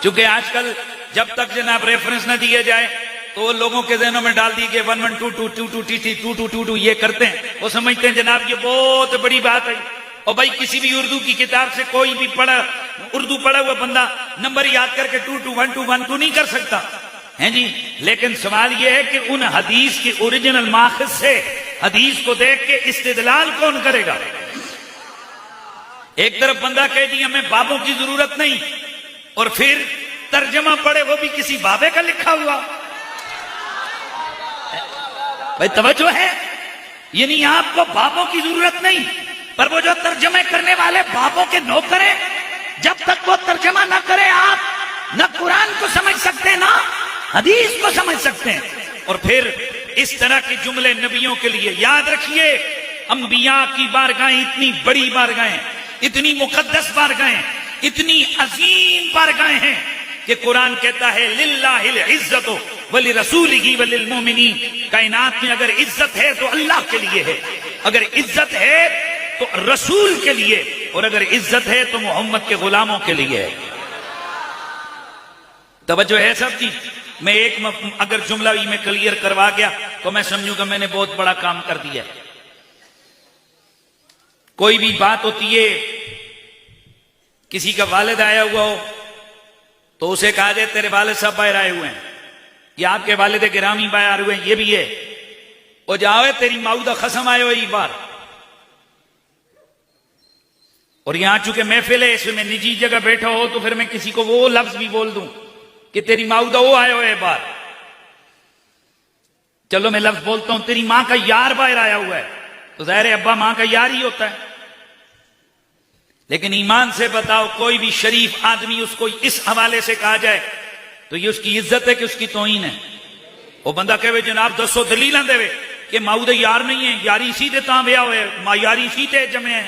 چونکہ آج کل جب تک جناب ریفرنس نہ دیے جائے تو وہ لوگوں کے ذہنوں میں ڈال دی کہ 11222222 یہ کرتے ہیں، وہ سمجھتے ہیں جناب یہ بہت بڑی بات ہے۔ اور بھائی کسی بھی اردو کی کتاب سے کوئی بھی اردو پڑھا ہوا بندہ نمبر یاد کر کے 221212 نہیں کر سکتا ہے جی۔ لیکن سوال یہ ہے کہ ان حدیث کی اوریجنل ماخذ سے حدیث کو دیکھ کے استدلال کون کرے گا؟ ایک طرف بندہ کہہ دیا ہمیں بابوں کی ضرورت نہیں، اور پھر ترجمہ پڑھے وہ بھی کسی بابے کا لکھا ہوا۔ بھائی توجہ ہے، یعنی آپ کو بابوں کی ضرورت نہیں، پر وہ جو ترجمے کرنے والے بابوں کے نوکر ہیں، جب تک وہ ترجمہ نہ کرے آپ نہ قرآن کو سمجھ سکتے نہ حدیث کو سمجھ سکتے ہیں۔ اور پھر اس طرح کے جملے نبیوں کے لیے یاد رکھیے، انبیاء کی بارگاہیں اتنی بڑی بارگاہیں، اتنی مقدس بارگاہیں، اتنی عظیم بارگاہیں ہیں کہ قرآن کہتا ہے للہ العزت ولرسولہ وللمؤمنین۔ کائنات میں اگر عزت ہے تو اللہ کے لیے ہے، اگر عزت ہے تو رسول کے لیے، اور اگر عزت ہے تو محمد کے غلاموں کے لیے ہے۔ توجہ ہے سب کی؟ میں ایک اگر جملہ ہی میں کلیئر کروا گیا تو میں سمجھوں گا میں نے بہت بڑا کام کر دیا۔ کوئی بھی بات ہوتی ہے، کسی کا والد آیا ہوا ہو تو اسے کہا جائے تیرے والد صاحب باہر آئے ہوئے ہیں، یا آپ کے والد گرامی باہر آئے ہوئے ہیں، یہ بھی ہے۔ اور جاؤ تیری ماؤدہ خسم آئے ہوئی بار، اور یہاں چونکہ محفل ہے اس میں نجی جگہ بیٹھا ہو تو پھر میں کسی کو وہ لفظ بھی بول دوں کہ تیری ماؤدہ وہ آئے ہوئے بار، چلو میں لفظ بولتا ہوں تیری ماں کا یار باہر آیا ہوا ہے، تو ظاہر ہے ابا ماں کا یار ہی ہوتا ہے۔ لیکن ایمان سے بتاؤ کوئی بھی شریف آدمی اس کو اس حوالے سے کہا جائے تو یہ اس کی عزت ہے کہ اس کی توہین ہے؟ وہ بندہ کہے جناب دسو دلیلاں دے کہ ماؤدہ یار نہیں ہے، یاری اسی تے تاں ویا ہوئے، ماں یاری اسی تے جمع ہے۔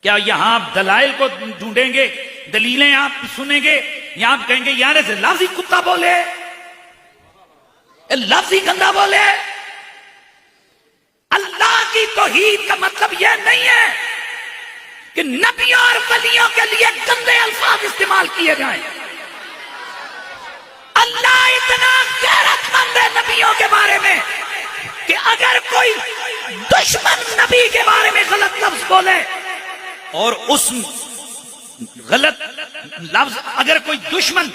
کیا یہاں آپ دلائل کو ڈھونڈیں گے، دلیلیں آپ سنیں گے، یا آپ کہیں گے یار ایسے لفظ ہی کتا بولے، لفظ ہی گندا بولے؟ اللہ کی توحید کا مطلب یہ نہیں ہے کہ نبیوں اور ولیوں کے لیے گندے الفاظ استعمال کیے جائیں۔ اللہ اتنا غیرت مند ہے نبیوں کے بارے میں کہ اگر کوئی دشمن نبی کے بارے میں غلط لفظ بولے، اور اس غلط لفظ اگر کوئی دشمن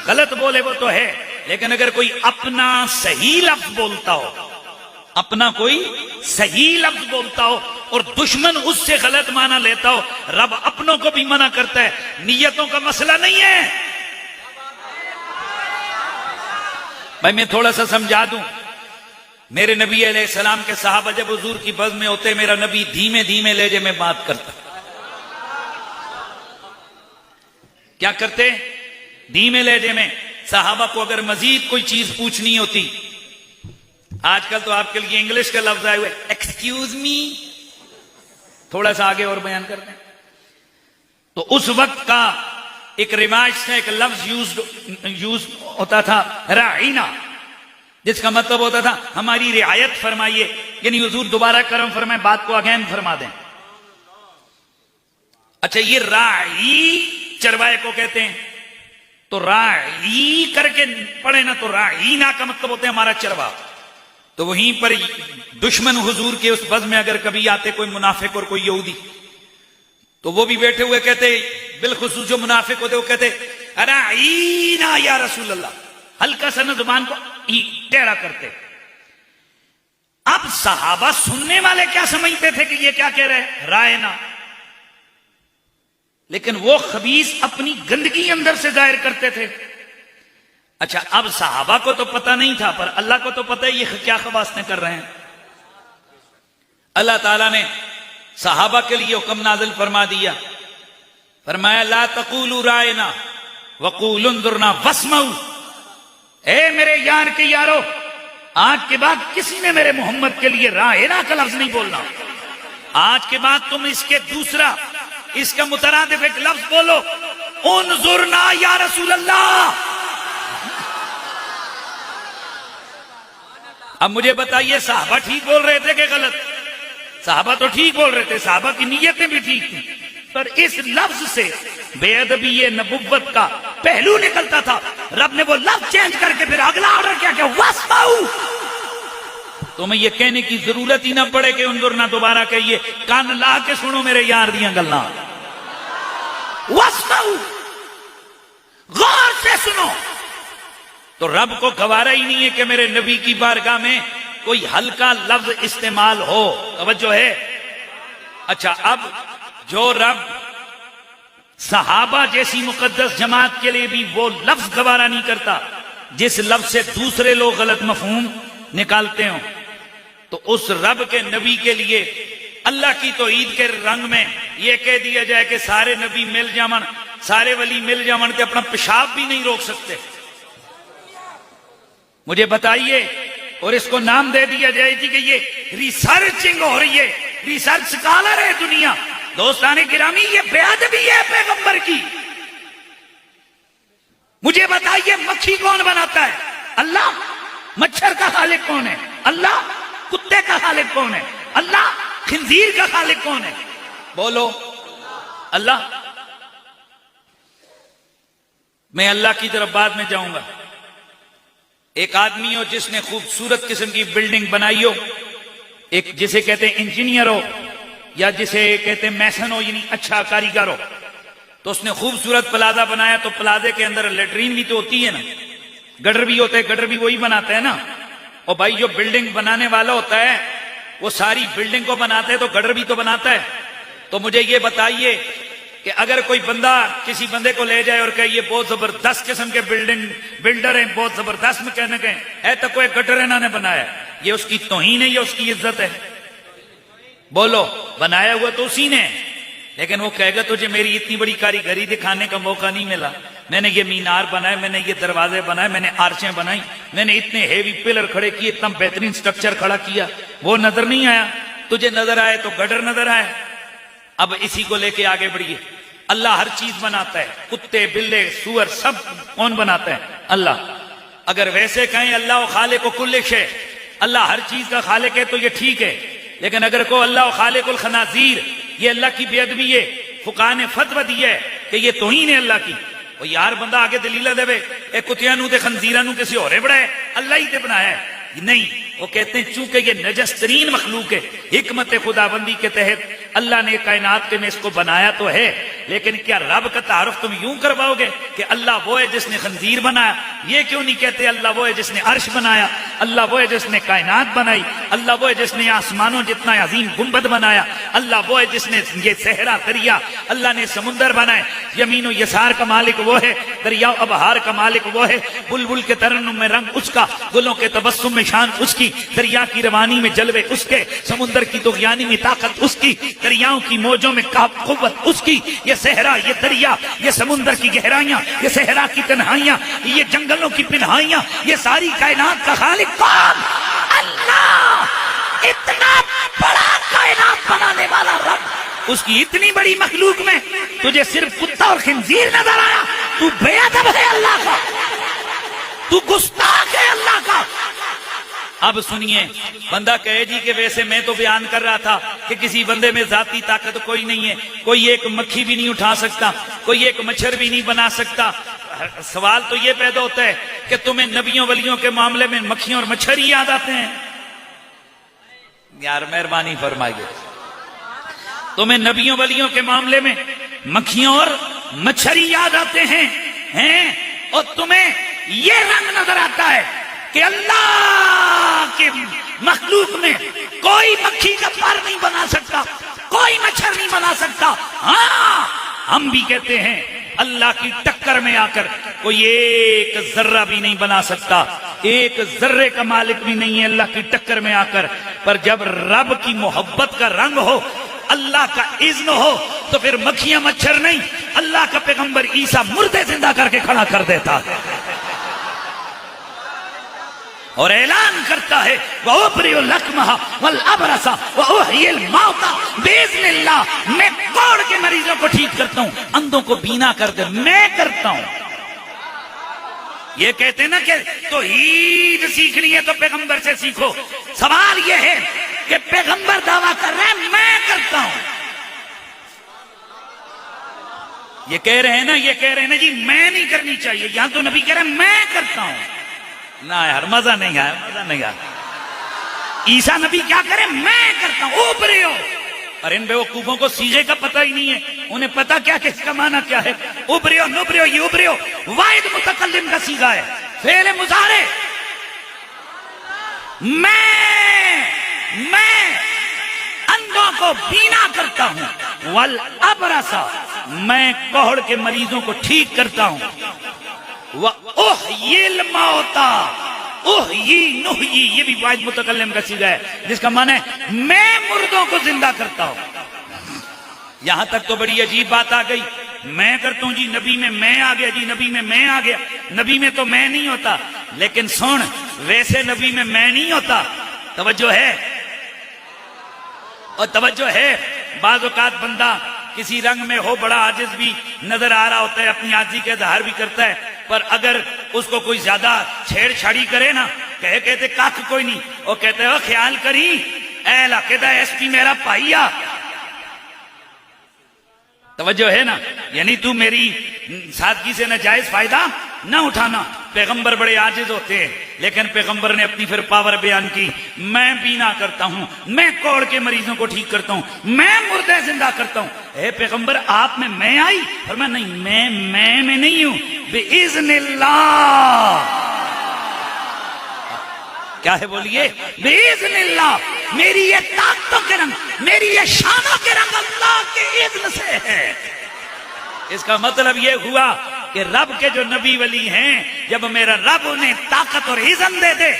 غلط بولے وہ تو ہے، لیکن اگر کوئی اپنا صحیح لفظ بولتا ہو، اپنا کوئی صحیح لفظ بولتا ہو اور دشمن اس سے غلط معنی لیتا ہو، رب اپنوں کو بھی منع کرتا ہے۔ نیتوں کا مسئلہ نہیں ہے۔ بھائی میں تھوڑا سا سمجھا دوں، میرے نبی علیہ السلام کے صحابہ جب حضور کی بز میں ہوتے، میرا نبی دھیمے دھیمے لہجے میں بات کرتا۔ کیا کرتے؟ دھیمے لہجے میں۔ صحابہ کو اگر مزید کوئی چیز پوچھنی ہوتی، آج کل تو آپ کے لیے انگلش کا لفظ آئے ہوئے ایکسکیوز می، تھوڑا سا آگے اور بیان کرتے ہیں، تو اس وقت کا ایک رواج سے ایک لفظ یوز ہوتا تھا راعینا، جس کا مطلب ہوتا تھا ہماری رعایت فرمائیے، یعنی حضور دوبارہ کرم فرمائیں، بات کو اگین فرما دیں۔ اچھا یہ راعی چروائے کو کہتے ہیں، تو راعی کر کے پڑھے نا تو راعینا کا مطلب ہوتا ہے ہمارا چروا۔ تو وہیں پر دشمن حضور کے اس بز میں اگر کبھی آتے کوئی منافق اور کوئی یہودی، تو وہ بھی بیٹھے ہوئے کہتے، بالخصوص جو منافق ہوتے وہ کہتے راعینا یا رسول اللہ، ہلکا سا نا زبان کو ٹیڑھا کرتے۔ اب صحابہ سننے والے کیا سمجھتے تھے کہ یہ کیا کہہ رہے ہیں؟ رائنا۔ لیکن وہ خبیث اپنی گندگی اندر سے ظاہر کرتے تھے۔ اچھا اب صحابہ کو تو پتہ نہیں تھا، پر اللہ کو تو پتہ ہے یہ کیا خباثتیں کر رہے ہیں۔ اللہ تعالیٰ نے صحابہ کے لیے حکم نازل فرما دیا، فرمایا لا تقولوا رائنا وقولوا انظرنا واسمعوا۔ اے میرے یار کے یارو، آج کے بعد کسی نے میرے محمد کے لیے رائنا کا لفظ نہیں بولنا۔ آج کے بعد تم اس کے دوسرا، اس کا مترادف ایک لفظ بولو، انظرنا یا رسول اللہ۔ اب مجھے بتائیے صحابہ ٹھیک بول رہے تھے کہ غلط؟ صحابہ تو ٹھیک بول رہے تھے، صحابہ کی نیتیں بھی ٹھیک تھیں، پر اس لفظ سے بے ادبی نبوت کا پہلو نکلتا تھا، رب نے وہ لفظ چینج کر کے پھر اگلا آرڈر کیا کہ واسطاؤ. تمہیں یہ کہنے کی ضرورت ہی نہ پڑے کہ انظر نہ دوبارہ کہیے، کان لا کے سنو میرے یار دیاں گلاں. واسطاؤ، غور سے سنو. تو رب کو گوارا ہی نہیں ہے کہ میرے نبی کی بارگاہ میں کوئی ہلکا لفظ استعمال ہو. توجہ ہے. اچھا، اب جو رب صحابہ جیسی مقدس جماعت کے لیے بھی وہ لفظ گوارا نہیں کرتا جس لفظ سے دوسرے لوگ غلط مفہوم نکالتے ہوں، تو اس رب کے نبی کے لیے اللہ کی توحید کے رنگ میں یہ کہہ دیا جائے کہ سارے نبی مل جامن، سارے ولی مل جامن کہ اپنا پیشاب بھی نہیں روک سکتے. مجھے بتائیے، اور اس کو نام دے دیا جائے کہ یہ ریسرچنگ ہو رہی ہے، ریسرچ سکالر ہے دنیا. دوستان گرامی، یہ بے ادبی ہے پیغمبر کی. مجھے بتائیے، مکھی کون بناتا ہے؟ اللہ. مچھر کا خالق کون ہے؟ اللہ. کتے کا خالق کون ہے؟ اللہ. خنزیر کا خالق کون ہے؟ بولو. اللہ. میں اللہ کی طرف بعد میں جاؤں گا. ایک آدمی ہو جس نے خوبصورت قسم کی بلڈنگ بنائی ہو، ایک جسے کہتے ہیں انجینئر ہو یا جسے کہتے ہیں میسن ہو، یعنی اچھا کاریگر ہو، تو اس نے خوبصورت پلازا بنایا. تو پلازے کے اندر لیٹرین بھی تو ہوتی ہے نا، گٹر بھی ہوتے ہیں، گٹر بھی وہی بناتا ہے نا. اور بھائی جو بلڈنگ بنانے والا ہوتا ہے وہ ساری بلڈنگ کو بناتا ہے تو گٹر بھی تو بناتا ہے. تو مجھے یہ بتائیے کہ اگر کوئی بندہ کسی بندے کو لے جائے اور کہ یہ بہت زبردست قسم کے بلڈر ہیں، بہت زبردست میکینک ہیں، ہے تو کوئی گٹر انہوں نے بنایا، یہ اس کی توہین ہے یا اس کی عزت ہے؟ بولو. بنایا ہوا تو اسی نے، لیکن وہ کہے گا تجھے میری اتنی بڑی کاریگری دکھانے کا موقع نہیں ملا. میں نے یہ مینار بنائے، میں نے یہ دروازے بنائے، میں نے آرچیں بنائی، میں نے اتنے ہیوی پلر کھڑے کیے، اتنا بہترین سٹرکچر کھڑا کیا. وہ نظر نہیں آیا؟ تجھے نظر آئے تو گٹر نظر آئے. اب اسی کو لے کے آگے بڑھیے. اللہ ہر چیز بناتا ہے، کتے بلے سور سب کون بناتا ہے؟ اللہ. اگر ویسے کہیں اللہ خالق کل شے، اللہ ہر چیز کا خالق ہے تو یہ ٹھیک ہے. لیکن اگر کو اللہ خالق الخنازیر، یہ اللہ کی بے ادبی ہے. فقہاء نے فتویٰ دیا ہے کہ یہ توہین ہے اللہ کی. وہ یار بندہ آگے دلیل دے اے کتیاں نو تے خنزیراں نو کسی اور بڑا ہے، اللہ ہی تے بنایا ہے. نہیں، وہ کہتے ہیں چونکہ یہ نجس ترین مخلوق ہے، حکمت خداوندی کے تحت اللہ نے کائنات کے میں اس کو بنایا تو ہے، لیکن کیا رب کا تعارف تم یوں کرواؤ گے کہ اللہ وہ ہے جس نے خنزیر بنایا؟ یہ کیوں نہیں کہتے اللہ وہ ہے جس نے عرش بنایا، اللہ وہ ہے جس نے کائنات بنائی، اللہ وہ ہے جس نے آسمانوں جتنا عظیم گنبد بنایا، اللہ وہ ہے جس نے یہ صحرا دریا، اللہ نے سمندر بنائے. یمین و یسار کا مالک وہ ہے، دریا و ابہار کا مالک وہ ہے. بلبل کے ترنم میں رنگ اس کا، گلوں کے تبسم میں شان اس کی، دریا کی روانی میں جلوے اس کے، سمندر کی طغیانی میں طاقت اس کی، دریاؤں کی موجوں میں قوت اس کی. یہ صحرا، یہ دریا، یہ سمندر کی گہرائیاں، یہ صحرا کی تنہائیاں، یہ جنگلوں کی پنہائیاں، یہ ساری کائنات کا خالق کون؟ اللہ. اتنا بڑا کائنات بنانے والا رب، اس کی اتنی بڑی مخلوق میں تجھے صرف کتا اور خنزیر نظر آیا؟ تو بے ادب ہے اللہ کا، تو گستاخ ہے اللہ کا. اب سنیے، بندہ کہے جی کہ ویسے میں تو بیان کر رہا تھا کہ کسی بندے میں ذاتی طاقت کوئی نہیں ہے، کوئی ایک مکھی بھی نہیں اٹھا سکتا، کوئی ایک مچھر بھی نہیں بنا سکتا. سوال تو یہ پیدا ہوتا ہے کہ تمہیں نبیوں ولیوں کے معاملے میں مکھیاں اور مچھر ہی یاد آتے ہیں؟ یار مہربانی فرمائیے، تمہیں نبیوں ولیوں کے معاملے میں مکھیاں اور مچھر ہی یاد آتے ہیں اور تمہیں یہ رنگ نظر آتا ہے کہ اللہ کے مخلوق میں کوئی مکھی کا پر نہیں بنا سکتا، کوئی مچھر نہیں بنا سکتا. ہاں، ہم بھی کہتے ہیں اللہ کی ٹکر میں آ کر کوئی ایک ذرہ بھی نہیں بنا سکتا، ایک ذرے کا مالک بھی نہیں ہے اللہ کی ٹکر میں آ کر. پر جب رب کی محبت کا رنگ ہو، اللہ کا اذن ہو، تو پھر مکھیاں مچھر نہیں، اللہ کا پیغمبر عیسیٰ مردے زندہ کر کے کھڑا کر دیتا ہے اور اعلان کرتا ہے وَأُبْرِئُ الْأَكْمَحَ وَالْأَبْرَصَ وَأُحْيِي الْمَوْتَى بِإِذْنِ اللَّهِ. میں کوڑ کے مریضوں کو ٹھیک کرتا ہوں، اندھوں کو بینا کر دے، میں کرتا ہوں. یہ کہتے ہیں نا کہ توحید سیکھنی ہے تو پیغمبر سے سیکھو. سوال یہ ہے کہ پیغمبر دعویٰ کر رہے ہیں میں کرتا ہوں. یہ کہہ رہے ہیں نا جی میں نہیں کرنی چاہیے، یہاں تو نبی کہہ رہے ہیں میں کرتا ہوں. نہ یار مزہ نہیں آیا. عیسیٰ نبی کیا کرے؟ میں کرتا ہوں. اوپرے ہو. اور ان بیوقوفوں کو سیغے کا پتہ ہی نہیں ہے، انہیں پتا کیا کہ اس کا معنی کیا ہے. ابریو نبریو، یہ ابریو واحد متکلم کا سیغہ ہے، فعل مضارع. میں اندھوں کو بینا کرتا ہوں، والابرص میں کوہڑ کے مریضوں کو ٹھیک کرتا ہوں، واحیی الموتى احیی نحیی، یہ بھی واحد متکلم کا صیغہ ہے جس کا معنی ہے میں مردوں کو زندہ کرتا ہوں. یہاں تک تو بڑی عجیب بات آ گئی، میں کرتا ہوں جی، نبی میں میں آ گیا جی، نبی میں میں آ گیا. نبی میں تو میں نہیں ہوتا، لیکن سن ویسے نبی میں میں نہیں ہوتا. توجہ ہے اور توجہ ہے. بعض اوقات بندہ کسی رنگ میں ہو بڑا عاجز بھی نظر آ رہا ہوتا ہے، اپنی عاجزی کا اظہار بھی کرتا ہے، پر اگر اس کو کوئی زیادہ چھیڑ چھاڑی کرے نا، کہتے کاک کوئی نہیں، وہ کہتے ہو خیال کری اے علاقے دا ایس پی میرا پائیا. توجہ ہے نا، یعنی تو میری سادگی سے ناجائز فائدہ نہ اٹھانا. پیغمبر بڑے عاجز ہوتے ہیں، لیکن پیغمبر نے اپنی پھر پاور بیان کی. میں بینا کرتا ہوں، میں کوڑ کے مریضوں کو ٹھیک کرتا ہوں، میں مردے زندہ کرتا ہوں. اے پیغمبر آپ میں آئی؟ فرمایا نہیں، میں نہیں ہوں، بِإِذْنِ اللَّهِ. کیا ہے بولیے؟ بِإِذْنِ اللَّهِ. میری یہ طاقتوں کے رنگ، میری یہ شانوں کے رنگ اللہ کے اذن سے ہے. اس کا مطلب یہ ہوا کہ رب کے جو نبی ولی ہیں، جب میرا رب انہیں طاقت اور اذن دے دے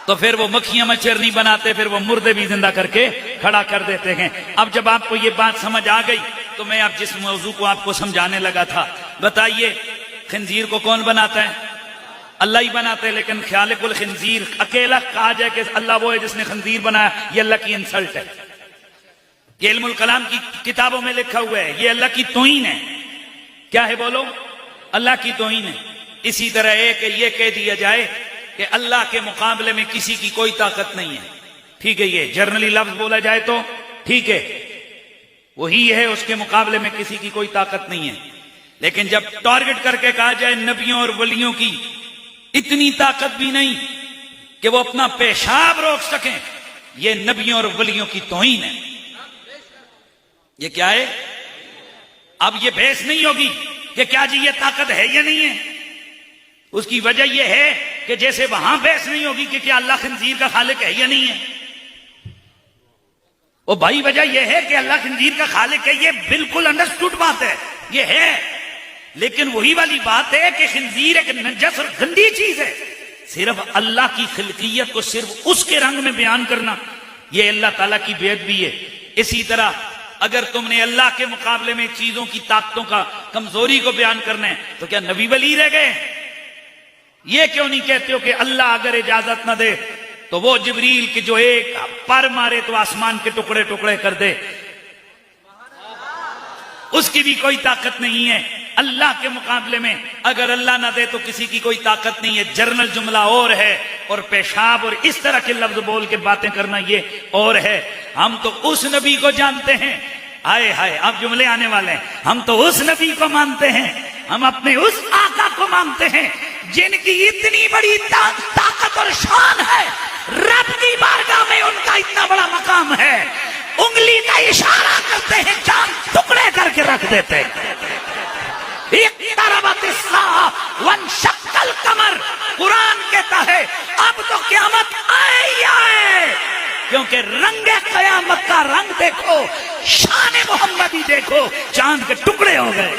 تو پھر وہ مکھیاں مچھر نہیں بناتے، پھر وہ مردے بھی زندہ کر کے کھڑا کر دیتے ہیں. اب جب آپ کو یہ بات سمجھ آ گئی تو میں اب جس موضوع کو آپ کو سمجھانے لگا تھا، بتائیے خنزیر کو کون بناتا ہے؟ اللہ ہی بناتے ہیں. لیکن خالق الخنزیر اکیلا کہا جائے کہ اللہ وہ ہے جس نے خنزیر بنایا، یہ اللہ کی انسلٹ ہے. یہ علم الکلام کی کتابوں میں لکھا ہوا ہے، یہ اللہ کی توہین ہے. کیا ہے بولو؟ اللہ کی توہین ہے. اسی طرح ہے کہ یہ کہہ دیا جائے کہ اللہ کے مقابلے میں کسی کی کوئی طاقت نہیں ہے. ٹھیک ہے، یہ جرنلی لفظ بولا جائے تو ٹھیک ہے، وہی ہے، اس کے مقابلے میں کسی کی کوئی طاقت نہیں ہے. لیکن جب ٹارگٹ کر کے کہا جائے نبیوں اور ولیوں کی اتنی طاقت بھی نہیں کہ وہ اپنا پیشاب روک سکیں، یہ نبیوں اور ولیوں کی توہین ہے. یہ کیا ہے؟ اب یہ بحث نہیں ہوگی کہ کیا جی یہ طاقت ہے یا نہیں ہے. اس کی وجہ یہ ہے کہ جیسے وہاں بحث نہیں ہوگی کہ کیا اللہ خنزیر کا خالق ہے یا نہیں ہے. وہ بھائی وجہ یہ ہے کہ اللہ خنزیر کا خالق ہے، یہ بالکل انڈرسٹوڈ بات ہے، یہ ہے. لیکن وہی والی بات ہے کہ خنزیر ایک نجس اور گندی چیز ہے. صرف اللہ کی خلقیت کو صرف اس کے رنگ میں بیان کرنا، یہ اللہ تعالیٰ کی بے ادبی ہے. اسی طرح اگر تم نے اللہ کے مقابلے میں چیزوں کی طاقتوں کا کمزوری کو بیان کرنا ہے تو کیا نبی ولی رہ گئے؟ یہ کیوں نہیں کہتے ہو کہ اللہ اگر اجازت نہ دے تو وہ جبریل کی جو ایک پر مارے تو آسمان کے ٹکڑے ٹکڑے کر دے، اس کی بھی کوئی طاقت نہیں ہے. اللہ کے مقابلے میں اگر اللہ نہ دے تو کسی کی کوئی طاقت نہیں ہے. جرنل جملہ اور ہے اور پیشاب اور اس طرح کے لفظ بول کے باتیں کرنا یہ اور ہے. ہم تو اس نبی کو جانتے ہیں، ہائے ہائے اب جملے آنے والے ہیں. ہم تو اس نبی کو مانتے ہیں، ہم اپنے اس آقا کو مانتے ہیں جن کی اتنی بڑی طاقت اور شان ہے، رب کی بارگاہ میں ان کا اتنا بڑا مقام ہے، انگلی کا اشارہ کرتے ہیں چاند ٹکڑے کر کے رکھ دیتے. اقتربت الساعہ وانشق القمر، قرآن کہتا ہے اب تو قیامت آئے ہی آئے، کیونکہ رنگ قیامت کا رنگ دیکھو، شان محمدی دیکھو، چاند کے ٹکڑے ہو گئے.